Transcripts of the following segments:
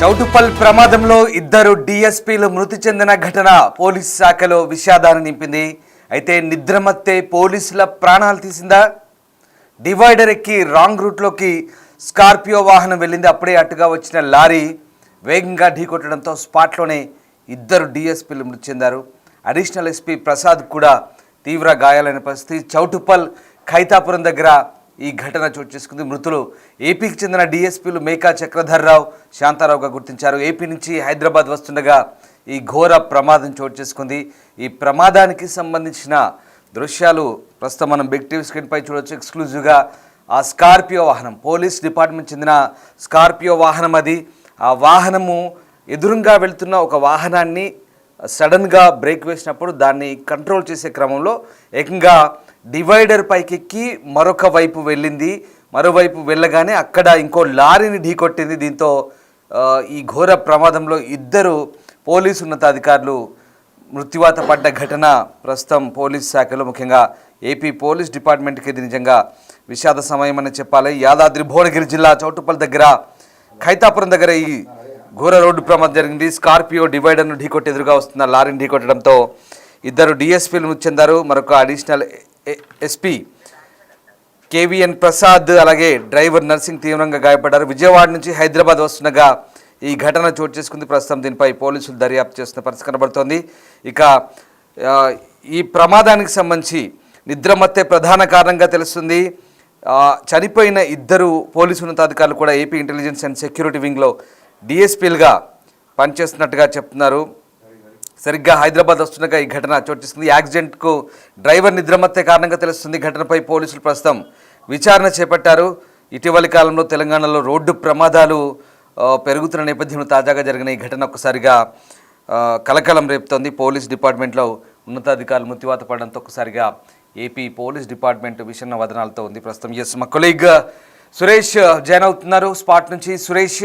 చౌటుప్పల్ ప్రమాదంలో ఇద్దరు డిఎస్పీలు మృతి చెందిన ఘటన పోలీస్ శాఖలో విషాదాన్ని నింపింది. అయితే నిద్రమత్తే పోలీసుల ప్రాణాలు తీసిందా? డివైడర్ ఎక్కి రాంగ్ రూట్లోకి స్కార్పియో వాహనం వెళ్ళింది. అప్పుడే అటుగా వచ్చిన లారీ వేగంగా ఢీకొట్టడంతో స్పాట్లోనే ఇద్దరు డిఎస్పీలు మృతి చెందారు. అడిషనల్ ఎస్పీ ప్రసాద్ కూడా తీవ్ర గాయాలైన పరిస్థితి. చౌటుప్పల్ ఖైతాపురం దగ్గర ఈ ఘటన చోటు చేసుకుంది. మృతులు ఏపీకి చెందిన డిఎస్పీలు మేకా చక్రధర్రావు, శాంతారావుగా గుర్తించారు. ఏపీ నుంచి హైదరాబాద్ వస్తుండగా ఈ ఘోర ప్రమాదం చోటు చేసుకుంది. ఈ ప్రమాదానికి సంబంధించిన దృశ్యాలు ప్రస్తుతం మనం బిగ్ టీవీ స్క్రీన్పై చూడవచ్చు. ఎక్స్క్లూజివ్గా ఆ స్కార్పియో వాహనం, పోలీస్ డిపార్ట్మెంట్ చెందిన స్కార్పియో వాహనం అది. ఆ వాహనము ఎదురుగా వెళ్తున్న ఒక వాహనాన్ని సడన్గా బ్రేక్ వేసినప్పుడు దాన్ని కంట్రోల్ చేసే క్రమంలో ఏకంగా డివైడర్ పైకెక్కి మరొక వైపు వెళ్ళింది. మరోవైపు వెళ్ళగానే అక్కడ ఇంకో లారీని ఢీకొట్టింది. దీంతో ఈ ఘోర ప్రమాదంలో ఇద్దరు పోలీసు ఉన్నతాధికారులు మృత్యువాత పడ్డ ఘటన ప్రస్తుతం పోలీస్ శాఖలో, ముఖ్యంగా ఏపీ పోలీస్ డిపార్ట్మెంట్కి ఇది నిజంగా విషాద సమయం అని చెప్పాలి. యాదాద్రి భువనగిరి జిల్లా చౌటుప్పల్ దగ్గర ఖైతాపురం దగ్గర ఈ ఘోర రోడ్డు ప్రమాదం జరిగింది. స్కార్పియో డివైడర్ను ఢీకొట్టి ఎదురుగా వస్తున్న లారీని ఢీకొట్టడంతో ఇద్దరు డిఎస్పీలు మృతి చెందారు. మరొక అడిషనల్ ఎస్పీ కేవీఎన్ ప్రసాద్ అలాగే డ్రైవర్ నర్సింగ్ తీవ్రంగా గాయపడ్డారు. విజయవాడ నుంచి హైదరాబాద్ వస్తుండగా ఈ ఘటన చోటు చేసుకుంది. ప్రస్తుతం దీనిపై పోలీసులు దర్యాప్తు చేస్తున్న పరిస్థితి కనబడుతోంది. ఇక ఈ ప్రమాదానికి సంబంధించి నిద్రమత్తే ప్రధాన కారణంగా తెలుస్తుంది. చనిపోయిన ఇద్దరు పోలీసు ఉన్నతాధికారులు కూడా ఏపీ ఇంటెలిజెన్స్ అండ్ సెక్యూరిటీ వింగ్లో డిఎస్పీలుగా పనిచేస్తున్నట్టుగా చెప్తున్నారు. సరిగ్గా హైదరాబాద్ వస్తుండగా ఈ ఘటన చోటు చేసుకుంది. యాక్సిడెంట్కు డ్రైవర్ నిద్రమత్తే కారణంగా తెలుస్తుంది. ఘటనపై పోలీసులు ప్రస్తుతం విచారణ చేపట్టారు. ఇటీవలి కాలంలో తెలంగాణలో రోడ్డు ప్రమాదాలు పెరుగుతున్న నేపథ్యంలో తాజాగా జరిగిన ఈ ఘటన ఒక్కసారిగా కలకలం రేపుతోంది. పోలీస్ డిపార్ట్మెంట్లో ఉన్నతాధికారులు మృత్యువాత పడడంతో ఒక్కసారిగా ఏపీ పోలీస్ డిపార్ట్మెంట్ విషణ వదనాలతో ఉంది. ప్రస్తుతం మా కొలీగ్ సురేష్ జాయిన్ అవుతున్నారు స్పాట్ నుంచి. సురేష్,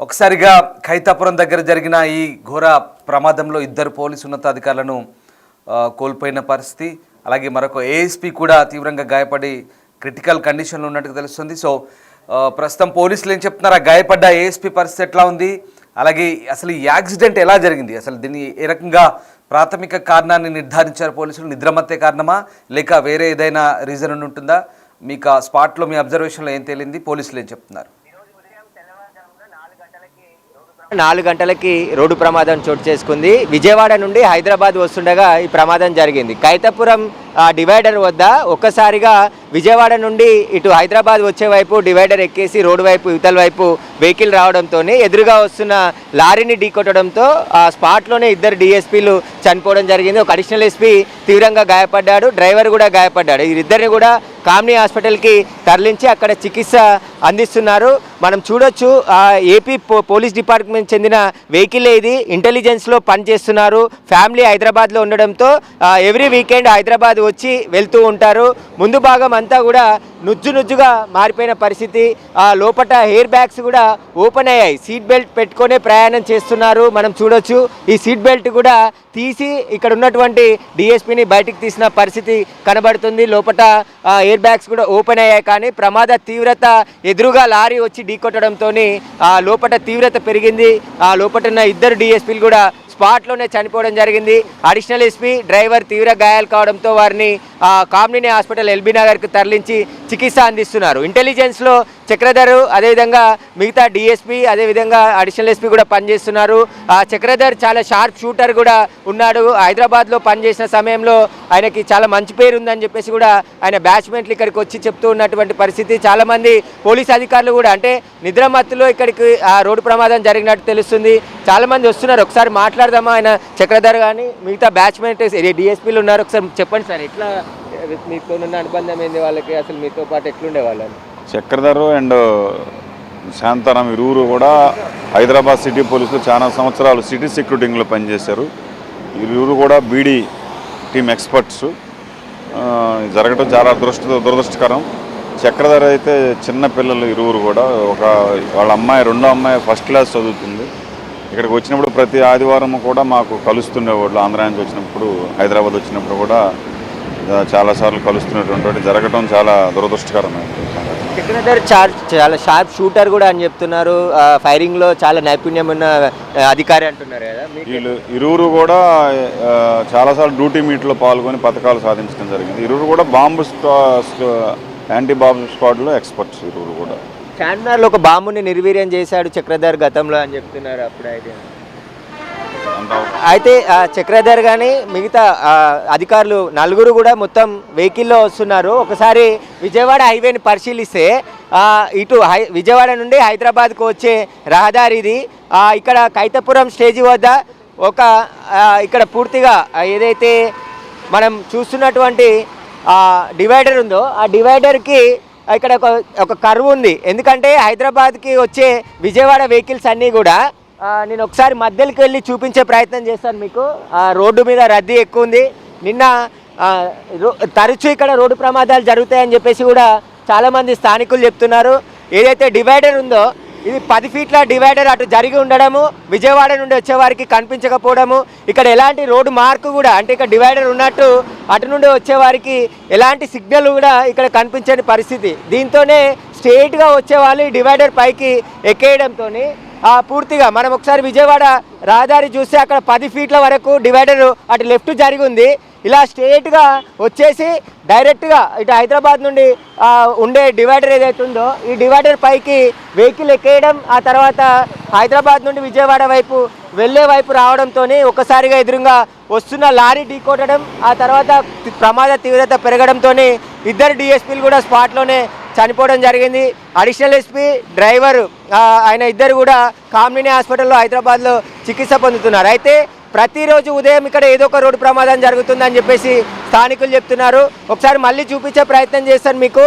ఒకసారిగా ఖైతాపురం దగ్గర జరిగిన ఈ ఘోర ప్రమాదంలో ఇద్దరు పోలీసు ఉన్నతాధికారులను కోల్పోయిన పరిస్థితి, అలాగే మరొక ఏఎస్పీ కూడా తీవ్రంగా గాయపడి క్రిటికల్ కండిషన్లో ఉన్నట్టుగా తెలుస్తుంది. సో ప్రస్తుతం పోలీసులు ఏం చెప్తున్నారు? ఆ గాయపడ్డ ఏఎస్పీ పరిస్థితి ఎట్లా ఉంది? అలాగే అసలు ఈ యాక్సిడెంట్ ఎలా జరిగింది? అసలు దీన్ని ఏ రకంగా ప్రాథమిక కారణాన్ని నిర్ధారించారు పోలీసులు? నిద్రమత్తే కారణమా లేక వేరే ఏదైనా రీజన్ ఉంటుందా? మీకు ఆ స్పాట్లో మీ అబ్జర్వేషన్లో ఏం తేలింది? పోలీసులు ఏం చెప్తున్నారు? 4 గంటలకి రోడ్డు ప్రమాదం చోటు చేసుకుంది. విజయవాడ నుండి హైదరాబాద్ వస్తుండగా ఈ ప్రమాదం జరిగింది. ఖైతాపురం డివైడర్ వద్ద ఒక్కసారిగా విజయవాడ నుండి ఇటు హైదరాబాద్ వచ్చే వైపు డివైడర్ ఎక్కేసి రోడ్డు వైపు ఇవతల వైపు వెహికల్ రావడంతో ఎదురుగా వస్తున్న లారీని ఢీకొట్టడంతో ఆ స్పాట్లోనే ఇద్దరు డిఎస్పీలు చనిపోవడం జరిగింది. ఒక అడిషనల్ ఎస్పీ తీవ్రంగా గాయపడ్డాడు, డ్రైవర్ కూడా గాయపడ్డాడు. వీరిద్దరిని కూడా కామ్నీ హాస్పిటల్కి తరలించి అక్కడ చికిత్స అందిస్తున్నారు. మనం చూడొచ్చు ఏపీ పోలీస్ డిపార్ట్మెంట్ చెందిన వెహికల్ ఇది. ఇంటెలిజెన్స్లో పనిచేస్తున్నారు. ఫ్యామిలీ హైదరాబాద్లో ఉండడంతో ఎవ్రీ వీకెండ్ హైదరాబాద్ వచ్చి వెళ్తూ ఉంటారు. ముందు భాగం అంతా కూడా నుజ్జుగా మారిపోయిన పరిస్థితి. లోపల హెయిర్ బ్యాగ్స్ కూడా ఓపెన్ అయ్యాయి. సీట్ బెల్ట్ పెట్టుకునే ప్రయాణం చేస్తున్నారు. మనం చూడొచ్చు ఈ సీట్ బెల్ట్ కూడా తీసి ఇక్కడ ఉన్నటువంటి డిఎస్పీని బయటికి తీసిన పరిస్థితి కనబడుతుంది. లోపల ఎయిర్ బ్యాగ్స్ కూడా ఓపెన్ అయ్యాయి. కానీ ప్రమాద తీవ్రత ఎదురుగా లారీ వచ్చి ఢీకొట్టడంతో లోపల తీవ్రత పెరిగింది. లోపల ఉన్న ఇద్దరు డిఎస్పీలు కూడా స్పాట్లోనే చనిపోవడం జరిగింది. అడిషనల్ ఎస్పీ, డ్రైవర్ తీవ్ర గాయాలు కావడంతో వారిని కామినేని హాస్పిటల్ ఎల్బీ నగర్కి తరలించి చికిత్స అందిస్తున్నారు. ఇంటెలిజెన్స్లో చక్రధర్, అదేవిధంగా మిగతా డిఎస్పీ, అదేవిధంగా అడిషనల్ ఎస్పీ కూడా పనిచేస్తున్నారు. చక్రధర్ చాలా షార్ప్ షూటర్ కూడా ఉన్నాడు. హైదరాబాద్లో పనిచేసిన సమయంలో ఆయనకి చాలా మంచి పేరు ఉందని చెప్పేసి కూడా ఆయన బ్యాచ్మెంట్లు ఇక్కడికి వచ్చి చెప్తూ ఉన్నటువంటి పరిస్థితి. చాలామంది పోలీస్ అధికారులు కూడా అంటే నిద్రమత్తులో ఇక్కడికి రోడ్డు ప్రమాదం జరిగినట్టు తెలుస్తుంది. చాలామంది వస్తున్నారు. ఒకసారి మాట్లాడదామా? ఆయన చక్రధర్ కానీ మిగతా బ్యాచ్మెంట్ డిఎస్పీలు ఉన్నారు. ఒకసారి చెప్పండి సార్, ఎట్లా మీతో ఉన్న అనుబంధం ఏంది వాళ్ళకి? అసలు మీతో పాటు ఎట్లుండే వాళ్ళని? చక్రధర్ అండ్ శాంతారాం ఇరువురు కూడా హైదరాబాద్ సిటీ పోలీసులో చాలా సంవత్సరాలు సిటీ సెక్యూరిటీలో పనిచేశారు. ఇరువురు కూడా బీడీ టీమ్ ఎక్స్పర్ట్స్. జరగడం చాలా దురదృష్టకరం. చక్రధర్ అయితే చిన్న పిల్లలు ఇరువురు కూడా, వాళ్ళ అమ్మాయి, రెండో అమ్మాయి ఫస్ట్ క్లాస్ చదువుతుంది. ఇక్కడికి వచ్చినప్పుడు ప్రతి ఆదివారం కూడా మాకు కలుస్తుండేవాళ్ళు. ఆంధ్ర నుంచి వచ్చినప్పుడు, హైదరాబాద్ వచ్చినప్పుడు కూడా చాలాసార్లు కలుస్తున్నటువంటి జరగడం చాలా దురదృష్టకరమైనది. చక్రధర్ చాలా షార్ప్ షూటర్ కూడా అని చెప్తున్నారు, ఫైరింగ్లో చాలా నైపుణ్యం ఉన్న అధికారి అంటున్నారు కదా. వీళ్ళు ఇరువురు కూడా చాలాసార్లు డ్యూటీ మీట్లో పాల్గొని పథకాలు సాధించడం జరిగింది. ఇరువురు కూడా యాంటీ బాంబు స్క్వాడ్లో ఎక్స్పర్ట్స్. ఇరువురు కూడా చార్మినార్లో ఒక బాంబుని నిర్వీర్యం చేశాడు చక్రధర్ గతంలో అని చెప్తున్నారు. అప్పుడు అయితే చక్రధర్ కానీ మిగతా అధికారులు నలుగురు కూడా మొత్తం వెహికల్లో వస్తున్నారు. ఒకసారి విజయవాడ హైవేని పరిశీలిస్తే ఇటు విజయవాడ నుండి హైదరాబాద్కు వచ్చే రహదారి ఇది. ఇక్కడ కైతపురం స్టేజీ వద్ద ఇక్కడ పూర్తిగా ఏదైతే మనం చూస్తున్నటువంటి డివైడర్ ఉందో ఆ డివైడర్కి ఇక్కడ ఒక కర్వ్ ఉంది. ఎందుకంటే హైదరాబాద్కి వచ్చే విజయవాడ వెహికల్స్ అన్నీ కూడా నేను ఒకసారి మధ్యలోకి వెళ్ళి చూపించే ప్రయత్నం చేస్తాను మీకు. రోడ్డు మీద రద్దీ ఎక్కువ ఉంది. నిన్న తరచూ ఇక్కడ రోడ్డు ప్రమాదాలు జరుగుతాయని చెప్పేసి కూడా చాలామంది స్థానికులు చెప్తున్నారు. ఏదైతే డివైడర్ ఉందో ఇది 10 ఫీట్ల డివైడర్ అటు జరిగి ఉండడము, విజయవాడ నుండి వచ్చేవారికి కనిపించకపోవడము, ఇక్కడ ఎలాంటి రోడ్డు మార్కు కూడా అంటే ఇక్కడ డివైడర్ ఉన్నట్టు అటు నుండి వచ్చేవారికి ఎలాంటి సిగ్నల్ కూడా ఇక్కడ కనిపించని పరిస్థితి. దీంతోనే స్ట్రెయిట్గా వచ్చేవాళ్ళు ఈ డివైడర్ పైకి ఎక్కేయడంతో పూర్తిగా మనం ఒకసారి విజయవాడ రహదారి చూస్తే అక్కడ 10 ఫీట్ల వరకు డివైడర్ అటు లెఫ్ట్ జరిగి ఉంది. ఇలా స్ట్రెయిట్గా వచ్చేసి డైరెక్ట్గా ఇటు హైదరాబాద్ నుండి ఉండే డివైడర్ ఏదైతే ఉందో ఈ డివైడర్ పైకి వెహికల్ ఎక్కేయడం, ఆ తర్వాత హైదరాబాద్ నుండి విజయవాడ వైపు వెళ్ళే వైపు రావడంతో ఒక్కసారిగా ఎదురుగా వస్తున్న లారీ ఢీకొట్టడం, ఆ తర్వాత ప్రమాద తీవ్రత పెరగడంతో ఇద్దరు డిఎస్పీలు కూడా స్పాట్లోనే చనిపోవడం జరిగింది. అడిషనల్ ఎస్పీ డ్రైవర్ ఆయన ఇద్దరు కూడా కామినేని హాస్పిటల్లో హైదరాబాద్లో చికిత్స పొందుతున్నారు. అయితే ప్రతిరోజు ఉదయం ఇక్కడ ఏదో ఒక రోడ్డు ప్రమాదం జరుగుతుందని చెప్పేసి స్థానికులు చెప్తున్నారు. ఒకసారి మళ్ళీ చూపించే ప్రయత్నం చేస్తాను మీకు.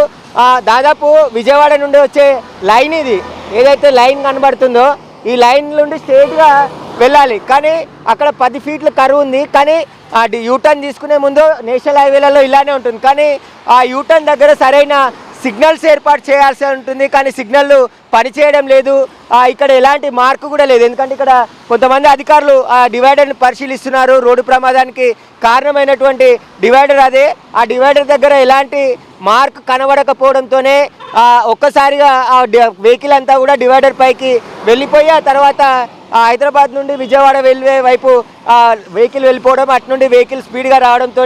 దాదాపు విజయవాడ నుండి వచ్చే లైన్ ఇది ఏదైతే లైన్ కనబడుతుందో ఈ లైన్ నుండి స్ట్రేట్గా వెళ్ళాలి, కానీ అక్కడ 10 ఫీట్ల కరువు ఉంది. కానీ యూటర్న్ తీసుకునే ముందు నేషనల్ హైవేలలో ఇలానే ఉంటుంది, కానీ ఆ యూటర్న్ దగ్గర సరైన సిగ్నల్స్ ఏర్పాటు చేయాల్సి ఉంటుంది, కానీ సిగ్నల్ పనిచేయడం లేదు. ఇక్కడ ఎలాంటి మార్కు కూడా లేదు, ఎందుకంటే ఇక్కడ కొంతమంది అధికారులు ఆ డివైడర్ని పరిశీలిస్తున్నారు. రోడ్డు ప్రమాదానికి కారణమైనటువంటి డివైడర్ అదే. ఆ డివైడర్ దగ్గర ఎలాంటి మార్క్ కనబడకపోవడంతోనే ఒక్కసారిగా ఆ వెహికల్ అంతా కూడా డివైడర్ పైకి వెళ్ళిపోయి ఆ తర్వాత హైదరాబాద్ నుండి విజయవాడ వెళ్ళే వైపు వెహికల్ వెళ్ళిపోవడం, అటు నుండి వెహికల్ స్పీడ్గా రావడంతో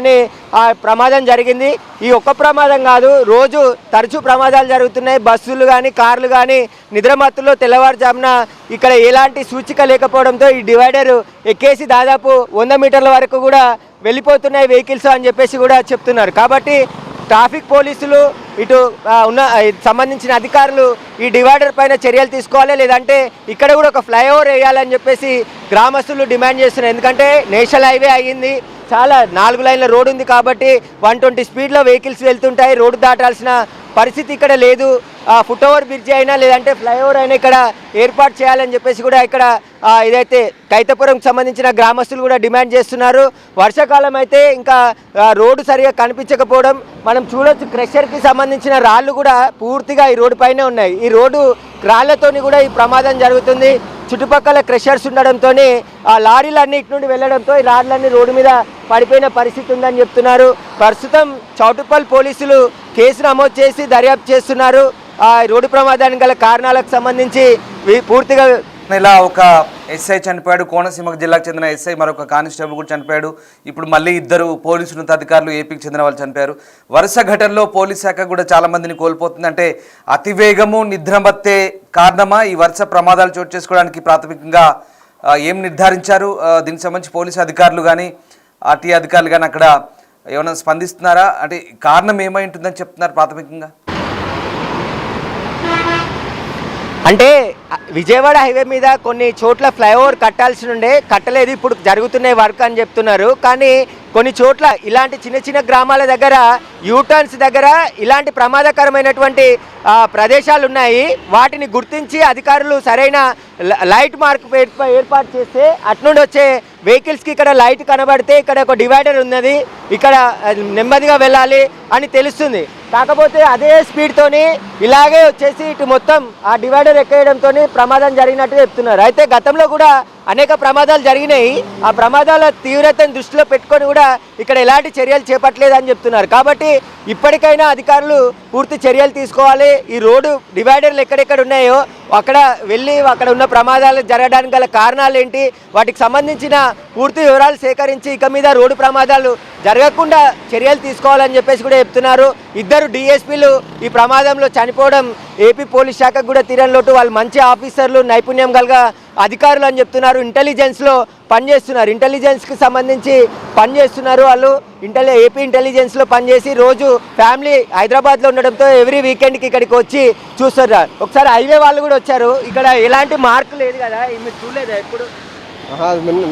ప్రమాదం జరిగింది. ఈ ఒక్క ప్రమాదం కాదు, రోజు తరచూ ప్రమాదాలు జరుగుతున్నాయి. బస్సులు కానీ కార్లు కానీ నిద్రమత్తులో తెల్లవారుజామున ఇక్కడ ఎలాంటి సూచిక లేకపోవడంతో ఈ డివైడర్ ఎక్కేసి దాదాపు 100 మీటర్ల వరకు కూడా వెళ్ళిపోతున్నాయి వెహికల్స్ అని చెప్పేసి కూడా చెప్తున్నారు. కాబట్టి ట్రాఫిక్ పోలీసులు ఇటు సంబంధించిన అధికారులు ఈ డివైడర్ పైన చర్యలు తీసుకోవాలి, లేదంటే ఇక్కడ కూడా ఒక ఫ్లైఓవర్ వేయాలని చెప్పేసి గ్రామస్తులు డిమాండ్ చేస్తున్నారు. ఎందుకంటే నేషనల్ హైవే అయ్యింది, చాలా 4 లైన్ల రోడ్డు ఉంది కాబట్టి 120 స్పీడ్లో వెహికల్స్ వెళ్తుంటాయి. రోడ్డు దాటాల్సిన పరిస్థితి ఇక్కడ లేదు. ఫుట్ ఓవర్ బ్రిడ్జ్ అయినా లేదంటే ఫ్లైఓవర్ అయినా ఇక్కడ ఏర్పాటు చేయాలని చెప్పేసి కూడా ఇక్కడ ఇదైతే కైతపురంకి సంబంధించిన గ్రామస్తులు కూడా డిమాండ్ చేస్తున్నారు. వర్షాకాలం అయితే ఇంకా రోడ్డు సరిగా కనిపించకపోవడం మనం చూడొచ్చు. క్రషర్కి సంబంధించిన రాళ్ళు కూడా పూర్తిగా ఈ రోడ్డు పైనే ఉన్నాయి. ఈ రోడ్డు రాళ్లతోని కూడా ఈ ప్రమాదం జరుగుతుంది. చుట్టుపక్కల క్రషర్స్ ఉండడంతో ఆ లారీలన్నీ ఇటు నుండి వెళ్ళడంతో ఈ లారీలన్నీ రోడ్డు మీద పడిపోయిన పరిస్థితి ఉందని చెప్తున్నారు. ప్రస్తుతం చౌటుప్పల్ పోలీసులు కేసు నమోదు చేసి దర్యాప్తు చేస్తున్నారు. ఆ రోడ్డు ప్రమాదానికి గల కారణాలకు సంబంధించి పూర్తిగా ఇలా ఒక ఎస్ఐ చనిపోయాడు, కోనసీమ జిల్లాకు చెందిన ఎస్ఐ, మరొక కానిస్టేబుల్ కూడా చనిపోయాడు. ఇప్పుడు మళ్ళీ 2 పోలీసు ఉన్నతాధికారులు ఏపీకి చెందిన వాళ్ళు చనిపోయారు. వరుస ఘటనలో పోలీస్ శాఖ కూడా చాలా మందిని కోల్పోతుంది. అంటే అతివేగము, నిద్రమత్తే కారణమా ఈ వరుస ప్రమాదాలు చోటు చేసుకోవడానికి? ప్రాథమికంగా ఏం నిర్ధారించారు? దీనికి సంబంధించి పోలీసు అధికారులు కానీ ఆర్టీ అధికారులు కానీ అక్కడ ఏమైనా స్పందిస్తున్నారా? అంటే కారణం ఏమై ఉంటుందని చెప్తున్నారు ప్రాథమికంగా? అంటే విజయవాడ హైవే మీద కొన్ని చోట్ల ఫ్లైఓవర్ కట్టాల్సి ఉండే, కట్టలేదు, ఇప్పుడు జరుగుతున్న వర్క్ అని చెప్తున్నారు. కానీ కొన్ని చోట్ల ఇలాంటి చిన్న చిన్న గ్రామాల దగ్గర యూటర్న్స్ దగ్గర ఇలాంటి ప్రమాదకరమైనటువంటి ప్రదేశాలు ఉన్నాయి. వాటిని గుర్తించి అధికారులు సరైన లైట్ మార్క్ ఏర్పాటు చేస్తే అట్నుండి వచ్చే వెహికల్స్కి ఇక్కడ లైట్ కనబడితే ఇక్కడ ఒక డివైడర్ ఉన్నది, ఇక్కడ నెమ్మదిగా వెళ్ళాలి అని తెలుస్తుంది. కాకపోతే అదే స్పీడ్తోని ఇలాగే వచ్చేసి ఇటు మొత్తం ఆ డివైడర్ ఎక్కేయడంతో ప్రమాదం జరిగినట్టు చెప్తున్నారు. అయితే గతంలో కూడా అనేక ప్రమాదాలు జరిగినాయి. ఆ ప్రమాదాల తీవ్రతను దృష్టిలో పెట్టుకొని కూడా ఇక్కడ ఎలాంటి చర్యలు చేపట్టలేదని చెప్తున్నారు. కాబట్టి ఇప్పటికైనా అధికారులు పూర్తి చర్యలు తీసుకోవాలి. ఈ రోడ్డు డివైడర్లు ఎక్కడెక్కడ ఉన్నాయో అక్కడ వెళ్ళి అక్కడ ఉన్న ప్రమాదాలు జరగడానికి గల కారణాలు ఏంటి, వాటికి సంబంధించిన పూర్తి వివరాలు సేకరించి ఇక మీద రోడ్డు ప్రమాదాలు జరగకుండా చర్యలు తీసుకోవాలని చెప్పేసి కూడా చెప్తున్నారు. ఇద్దరు డిఎస్పీలు ఈ ప్రమాదంలో చనిపోవడం ఏపీ పోలీస్ శాఖకు కూడా తీరని లోటు. వాళ్ళు మంచి ఆఫీసర్లు, నైపుణ్యం కలిగ అధికారులు అని చెప్తున్నారు. ఇంటెలిజెన్స్లో పనిచేస్తున్నారు, ఇంటెలిజెన్స్కి సంబంధించి పనిచేస్తున్నారు. వాళ్ళు ఏపీ ఇంటెలిజెన్స్లో పనిచేసి రోజు ఫ్యామిలీ హైదరాబాద్లో ఉండడంతో ఎవ్రీ వీకెండ్కి ఇక్కడికి వచ్చి చూస్తున్నారు. ఒకసారి హైవే వాళ్ళు కూడా వచ్చారు. ఇక్కడ ఎలాంటి మార్క్ లేదు కదా, మీరు చూడలేదా ఎప్పుడు?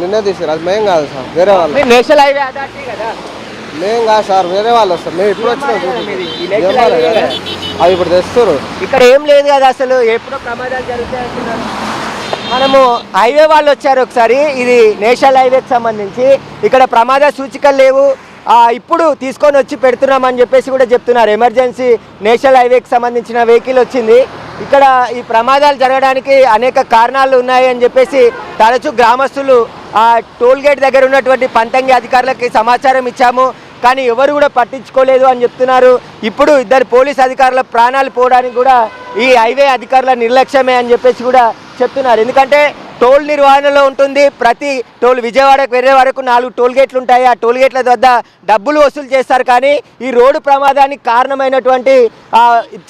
నిన్నే తీసారు, అది మేము కాదు సార్, వేరే వాళ్ళు. నేషనల్ హైవే అథారిటీ కదా? మేము కాదు సార్, వేరే వాళ్ళు వస్తారు. మేము ఇప్పుడు వచ్చినాం, అవి ఇప్పుడు తెస్తారు. ఇక్కడ ఏం లేదు కదా అసలు, ఎప్పుడో ప్రమాదాలు జరుగుతాయి అంటున్నారు. మనము హైవే వాళ్ళు వచ్చారు ఒకసారి, ఇది నేషనల్ హైవేకి సంబంధించి. ఇక్కడ ప్రమాద సూచికలు లేవు, ఇప్పుడు తీసుకొని వచ్చి పెడుతున్నామని చెప్పేసి కూడా చెప్తున్నారు. ఎమర్జెన్సీ నేషనల్ హైవేకి సంబంధించిన వెహికల్ వచ్చింది. ఇక్కడ ఈ ప్రమాదాలు జరగడానికి అనేక కారణాలు ఉన్నాయి అని చెప్పేసి తరచూ గ్రామస్తులు టోల్ గేట్ దగ్గర ఉన్నటువంటి పంతంగి అధికారులకి సమాచారం ఇచ్చాము, కానీ ఎవరు కూడా పట్టించుకోలేదు అని చెప్తున్నారు. ఇప్పుడు ఇద్దరు పోలీస్ అధికారుల ప్రాణాలు పోవడానికి కూడా ఈ హైవే అధికారుల నిర్లక్ష్యమే అని చెప్పేసి కూడా చెప్తున్నారు. ఎందుకంటే టోల్ నిర్వహణలో ఉంటుంది. ప్రతి టోల్ విజయవాడకు వెళ్ళే వరకు 4 టోల్ గేట్లు ఉంటాయి. ఆ టోల్ గేట్ల వద్ద డబ్బులు వసూలు చేస్తారు, కానీ ఈ రోడ్డు ప్రమాదానికి కారణమైనటువంటి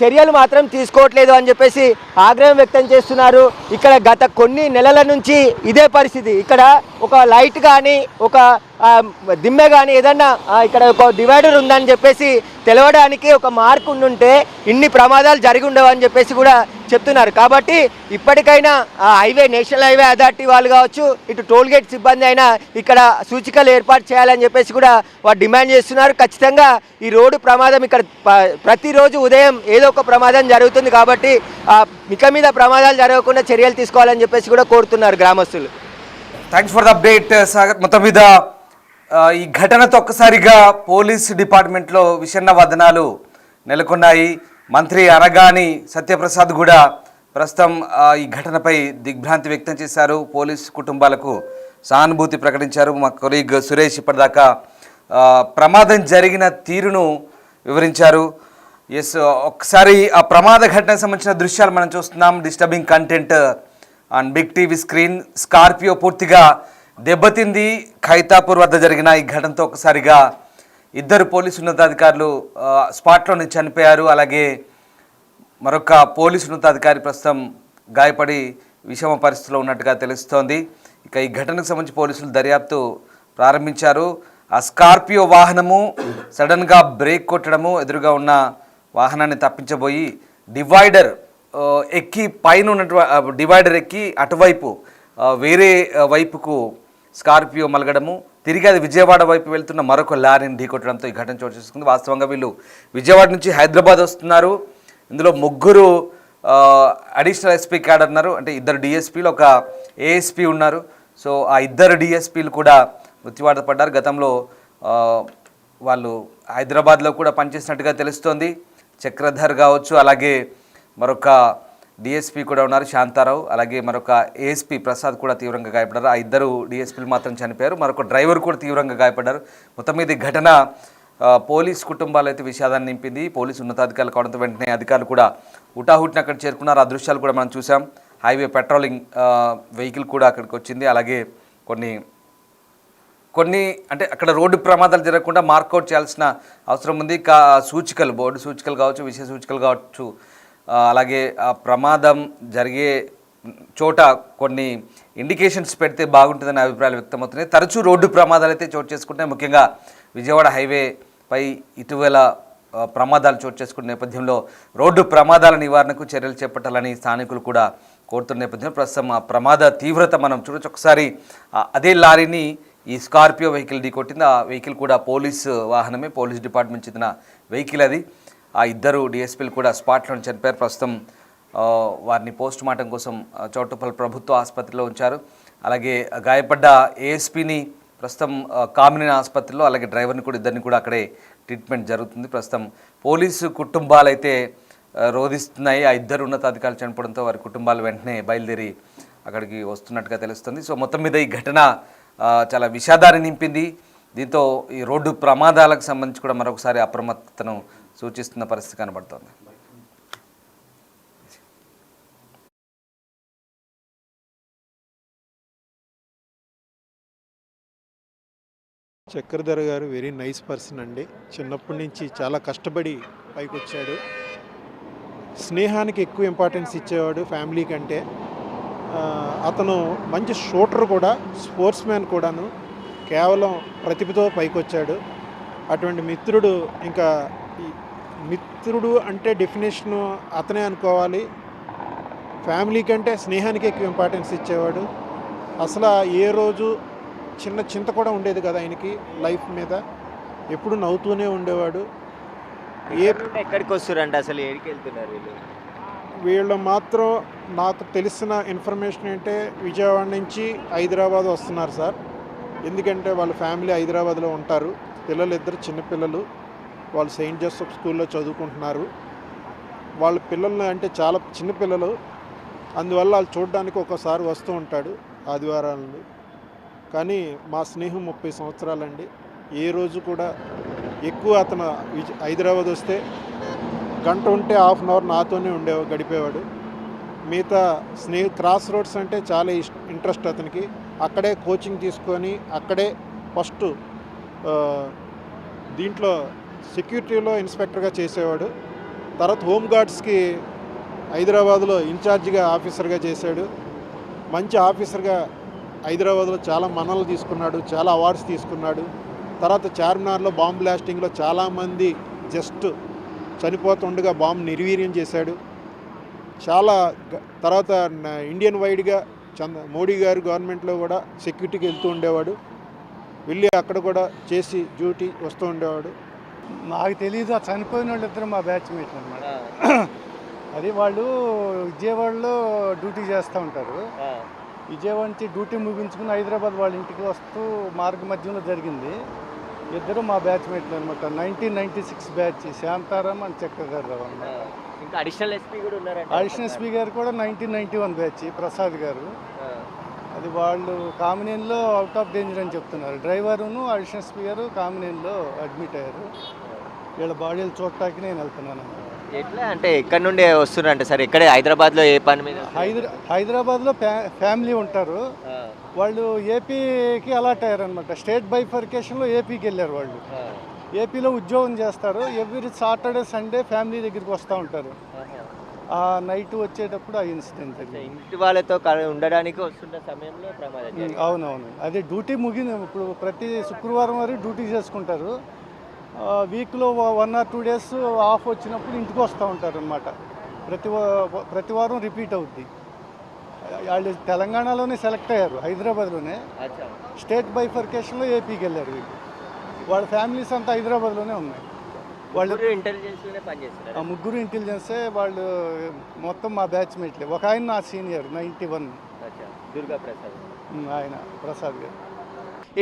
చర్యలు మాత్రం తీసుకోవట్లేదు అని చెప్పేసి ఆగ్రహం వ్యక్తం చేస్తున్నారు. ఇక్కడ గత కొన్ని నెలల నుంచి ఇదే పరిస్థితి. ఇక్కడ ఒక లైట్ కానీ ఒక దిమ్మె కానీ ఏదన్నా ఇక్కడ ఒక డివైడర్ ఉందని చెప్పేసి తెలవడానికి ఒక మార్క్ ఉండుంటే ఇన్ని ప్రమాదాలు జరిగి ఉండవు అని చెప్పేసి కూడా చెప్తున్నారు. కాబట్టి ఇప్పటికైనా హైవే నేషనల్ హైవే అథారిటీ వాళ్ళు కావచ్చు, ఇటు టోల్ గేట్ సిబ్బంది అయినా ఇక్కడ సూచికలు ఏర్పాటు చేయాలని చెప్పేసి కూడా వారు డిమాండ్ చేస్తున్నారు. ఖచ్చితంగా ఈ రోడ్డు ప్రమాదం ఇక్కడ ప్రతిరోజు ఉదయం ఏదో ఒక ప్రమాదం జరుగుతుంది. కాబట్టి ఇక మీద ప్రమాదాలు జరగకుండా చర్యలు తీసుకోవాలని చెప్పేసి కూడా కోరుతున్నారు గ్రామస్తులు. Thanks for the update Sagar. మొత్తం మీద ఈ ఘటనతో ఒక్కసారిగా పోలీస్ డిపార్ట్మెంట్లో విషన్న వదనాలు నెలకొన్నాయి. మంత్రి అనగాని సత్యప్రసాద్ కూడా ప్రస్తుతం ఈ ఘటనపై దిగ్భ్రాంతి వ్యక్తం చేశారు. పోలీస్ కుటుంబాలకు సానుభూతి ప్రకటించారు. మా కొలీగ్ సురేష్ ఇప్పటిదాకా ప్రమాదం జరిగిన తీరును వివరించారు. ఎస్, ఒకసారి ఆ ప్రమాద ఘటనకు సంబంధించిన దృశ్యాలు మనం చూస్తున్నాం. Disturbing content on big TV screen. Scorpio పూర్తిగా దెబ్బతింది. ఖైతాపూర్ వద్ద జరిగిన ఈ ఘటనతో ఒకసారిగా ఇద్దరు పోలీసు ఉన్నతాధికారులు స్పాట్లోనే చనిపోయారు. అలాగే మరొక పోలీసు ఉన్నతాధికారి ప్రస్తుతం గాయపడి విషమ పరిస్థితిలో ఉన్నట్టుగా తెలుస్తోంది. ఇక ఈ ఘటనకు సంబంధించి పోలీసులు దర్యాప్తు ప్రారంభించారు. ఆ స్కార్పియో వాహనము సడన్గా బ్రేక్ కొట్టడము, ఎదురుగా ఉన్న వాహనాన్ని తప్పించబోయి డివైడర్ ఎక్కి పైన ఉన్నటువంటి డివైడర్ ఎక్కి అటువైపు వేరే వైపుకు స్కార్పియో మలగడము, తిరిగి అది విజయవాడ వైపు వెళ్తున్న మరొక లారీని ఢీకొట్టడంతో ఈ ఘటన చోటు చేసుకుంది. వాస్తవంగా వీళ్ళు విజయవాడ నుంచి హైదరాబాద్ వస్తున్నారు. ఇందులో 3 అడిషనల్ ఎస్పీ క్యాడర్ ఉన్నారు, అంటే 2 డిఎస్పీలు, ఒక ఏఎస్పీ ఉన్నారు. సో ఆ 2 డిఎస్పీలు కూడా మృత్యువాత పడ్డారు. గతంలో వాళ్ళు హైదరాబాద్లో కూడా పనిచేసినట్టుగా తెలుస్తోంది. చక్రధర్ కావచ్చు, అలాగే మరొక డిఎస్పీ కూడా ఉన్నారు శాంతారావు, అలాగే మరొక ఏఎస్పీ ప్రసాద్ కూడా తీవ్రంగా గాయపడ్డారు. ఆ 2 డిఎస్పీలు మాత్రం చనిపోయారు. మరొక డ్రైవర్ కూడా తీవ్రంగా గాయపడ్డారు. మొత్తం మీద ఈ ఘటన పోలీస్ కుటుంబాలు అయితే విషాదాన్ని నింపింది. పోలీసు ఉన్నతాధికారులు కావడంతో వెంటనే అధికారులు కూడా హుటాహుటిన అక్కడ చేరుకున్నారు. ఆ దృశ్యాలు కూడా మనం చూసాం. హైవే పెట్రోలింగ్ వెహికల్ కూడా అక్కడికి వచ్చింది. అలాగే కొన్ని అంటే అక్కడ రోడ్డు ప్రమాదాలు జరగకుండా మార్కౌట్ చేయాల్సిన అవసరం ఉంది. సూచికలు, బోర్డు సూచికలు కావచ్చు, విషయ సూచికలు కావచ్చు, అలాగే ఆ ప్రమాదం జరిగే చోట కొన్ని ఇండికేషన్స్ పెడితే బాగుంటుందనే అభిప్రాయాలు వ్యక్తమవుతున్నాయి. తరచూ రోడ్డు ప్రమాదాలు అయితే చోటు చేసుకుంటున్నాయి. ముఖ్యంగా విజయవాడ హైవేపై ఇటీవల ప్రమాదాలు చోటు చేసుకున్న నేపథ్యంలో రోడ్డు ప్రమాదాల నివారణకు చర్యలు చేపట్టాలని స్థానికులు కూడా కోరుతున్న నేపథ్యంలో ప్రస్తుతం ఆ ప్రమాద తీవ్రత మనం చూడొచ్చు. ఒకసారి అదే లారీని ఈ స్కార్పియో వెహికల్ ఢీకొట్టింది. ఆ వెహికల్ కూడా పోలీసు వాహనమే, పోలీస్ డిపార్ట్మెంట్ చెందిన వెహికల్ అది. ఆ 2 డిఎస్పీలు కూడా స్పాట్లో చనిపోయారు. ప్రస్తుతం వారిని పోస్ట్ మార్టం కోసం చౌటుప్పల్ ప్రభుత్వ ఆసుపత్రిలో ఉంచారు. అలాగే గాయపడ్డ ఏఎస్పీని ప్రస్తుతం కామినేని ఆసుపత్రిలో, అలాగే డ్రైవర్ని కూడా, ఇద్దరిని కూడా అక్కడే ట్రీట్మెంట్ జరుగుతుంది. ప్రస్తుతం పోలీసు కుటుంబాలు అయితే రోధిస్తున్నాయి. ఆ 2 ఉన్నతాధికారులు చనిపోవడంతో వారి కుటుంబాలు వెంటనే బయలుదేరి అక్కడికి వస్తున్నట్టుగా తెలుస్తుంది. సో మొత్తం మీద ఈ ఘటన చాలా విషాదాన్ని నింపింది. దీంతో ఈ రోడ్డు ప్రమాదాలకు సంబంధించి కూడా మరొకసారి అప్రమత్తతను సూచిస్తున్న పరిస్థితి కనబడుతోంది. చక్రధర్ గారు వెరీ నైస్ పర్సన్ అండి. చిన్నప్పటి నుంచి చాలా కష్టపడి పైకి వచ్చాడు. స్నేహానికి ఎక్కువ ఇంపార్టెన్స్ ఇచ్చేవాడు ఫ్యామిలీ కంటే. అతను మంచి షూటర్ కూడా, స్పోర్ట్స్ మ్యాన్ కూడాను. కేవలం ప్రతిభతో పైకి వచ్చాడు. అటువంటి మిత్రుడు, ఇంకా మిత్రుడు అంటే డెఫినేషను అతనే అనుకోవాలి. ఫ్యామిలీ కంటే స్నేహానికి ఎక్కువ ఇంపార్టెన్స్ ఇచ్చేవాడు. అసలు ఏ రోజు చిన్న చింత కూడా ఉండేది కదా ఆయనకి లైఫ్ మీద. ఎప్పుడు నవ్వుతూనే ఉండేవాడు. ఎక్కడికి వస్తారంటే అసలు ఏడికి వెళ్తున్నారు వీళ్ళు? వీళ్ళు మాత్రం నాకు తెలిసిన ఇన్ఫర్మేషన్ ఏంటంటే విజయవాడ నుంచి హైదరాబాద్ వస్తున్నారు సార్. ఎందుకంటే వాళ్ళ ఫ్యామిలీ హైదరాబాద్లో ఉంటారు. పిల్లలు ఇద్దరు చిన్నపిల్లలు, వాళ్ళు సెయింట్ జోసెఫ్ స్కూల్లో చదువుకుంటున్నారు. వాళ్ళ పిల్లలు అంటే చాలా చిన్నపిల్లలు, అందువల్ల వాళ్ళు చూడడానికి ఒకసారి వస్తూ ఉంటాడు ఆదివారాలు. కానీ మా స్నేహం 30 సంవత్సరాలండి. ఏ రోజు కూడా ఎక్కువ అతను హైదరాబాద్ వస్తే గంట ఉంటే హాఫ్ అన్ అవర్ నాతోనే గడిపేవాడు. మిగతా క్రాస్ రోడ్స్ అంటే చాలా ఇంట్రెస్ట్ అతనికి. అక్కడే కోచింగ్ తీసుకొని అక్కడే ఫస్ట్ దీంట్లో సెక్యూరిటీలో ఇన్స్పెక్టర్గా చేసేవాడు. తర్వాత హోమ్ గార్డ్స్కి హైదరాబాద్లో ఇన్ఛార్జిగా ఆఫీసర్గా చేశాడు. మంచి ఆఫీసర్గా హైదరాబాద్లో చాలా మన్ననలు తీసుకున్నాడు, చాలా అవార్డ్స్ తీసుకున్నాడు. తర్వాత చార్మినార్లో బాంబ్ బ్లాస్టింగ్లో చాలామంది జస్ట్ చనిపోతుండగా బాంబు నిర్వీర్యం చేశాడు. చాలా తర్వాత ఇండియన్ వైడ్గా మోడీ గారు గవర్నమెంట్లో కూడా సెక్యూరిటీకి వెళ్తూ ఉండేవాడు. వెళ్ళి అక్కడ కూడా చేసి డ్యూటీ వస్తూ ఉండేవాడు. నాకు తెలియదు, ఆ చనిపోయిన వాళ్ళు ఇద్దరు మా బ్యాచ్మేట్లు అన్నమాట. అది వాళ్ళు విజయవాడలో డ్యూటీ చేస్తూ ఉంటారు. విజయవాడ నుంచి డ్యూటీ ముగించుకుని హైదరాబాద్ వాళ్ళ ఇంటికి వస్తూ మార్గ మధ్యంలో జరిగింది. ఇద్దరు మా బ్యాచ్మేట్లు అనమాట. 1996 బ్యాచ్, శాంతారాం అండ్ చక్రధర్ రావు అన్నమాట. ఇంకా అడిషనల్ ఎస్పీ కూడా ఉన్నారు. అడిషనల్ ఎస్పీ గారు కూడా 1991 బ్యాచ్, ప్రసాద్ గారు. అది వాళ్ళు కామినేనిలో అవుట్ ఆఫ్ డేంజర్ అని చెప్తున్నారు. డ్రైవరును అడిషనల్ ఎస్పీ గారు కామినేనిలో అడ్మిట్ అయ్యారు. వీళ్ళ బాడీలు చూడటానికి నేను వెళ్తున్నాను. ఎట్లా అంటే ఎక్కడి నుండి వస్తున్నారంటే సార్? ఇక్కడే హైదరాబాద్లో ఏ పని మీద? హైదరాబాద్లో ఫ్యామిలీ ఉంటారు. వాళ్ళు ఏపీకి అలాట్ అయ్యారు అనమాట. స్టేట్ బైఫర్కేషన్లో ఏపీకి వెళ్ళారు వాళ్ళు. ఏపీలో ఉద్యోగం చేస్తారు. ఎవ్రీ సాటర్డే సండే ఫ్యామిలీ దగ్గరికి వస్తూ ఉంటారు. ఆ నైట్ వచ్చేటప్పుడు ఆ ఇన్సిడెంట్. ఇంటి వాళ్ళతో ఉండడానికి వస్తున్న సమయంలో ప్రమాదం. అవునవును, అదే డ్యూటీ ముగింది. ఇప్పుడు ప్రతి శుక్రవారం వరకు డ్యూటీ చేసుకుంటారు. వీక్లో 1 or 2 days ఆఫ్ వచ్చినప్పుడు ఇంటికి వస్తూ ఉంటారు అనమాట. ప్రతి వారం రిపీట్ అవుద్ది. వాళ్ళు తెలంగాణలోనే సెలెక్ట్ అయ్యారు, హైదరాబాద్లోనే. స్టేట్ బైఫర్కేషన్లో ఏపీకి వెళ్ళారు వీళ్ళు. వాళ్ళ ఫ్యామిలీస్ అంతా హైదరాబాద్లోనే ఉన్నాయి. వాళ్ళు ఇంటెలిజెన్స్లోనే పనిచేస్తారు. ముగ్గురు ఇంటెలిజెన్సే. వాళ్ళు మొత్తం మా బ్యాచ్మేట్లే. ఒక ఆయన నా సీనియర్ 91, దుర్గా ప్రసాద్. ఆయన ప్రసాద్ గారు.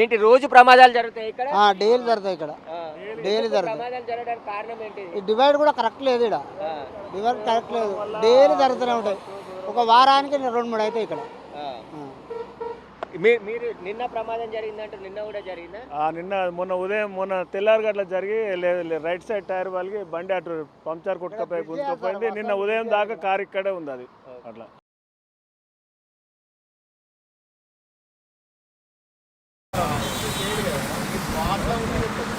ఏంటి రోజు ప్రమాదాలు జరుగుతాయి ఇక్కడ? డైలీ జరుగుతాయి ఇక్కడ, డైలీ జరుగుతాయి. ప్రమాదాలు జరగడానికి కారణం ఏంటి? ఈ డివైడ్ కూడా కరెక్ట్ లేదు ఇక్కడ. డివైడ్ కరెక్ట్ లేదు, డైలీ జరుగుతూనే ఉంటాయి. ఒక వారానికి 2-3 అయితే ఇక్కడ. మీరు నిన్న ప్రమాదం జరిగిందంటే నిన్న కూడా జరిగిందా? మొన్న తెల్లారి గట్ల జరిగి రైట్ సైడ్ టైర్ వాళ్ళకి బండి అటు పంక్చర్ కొట్టుకపోయి గుంతుకుపోయింది. నిన్న ఉదయం దాకా కారు ఇక్కడే ఉంది. అది అట్లా. వాటర్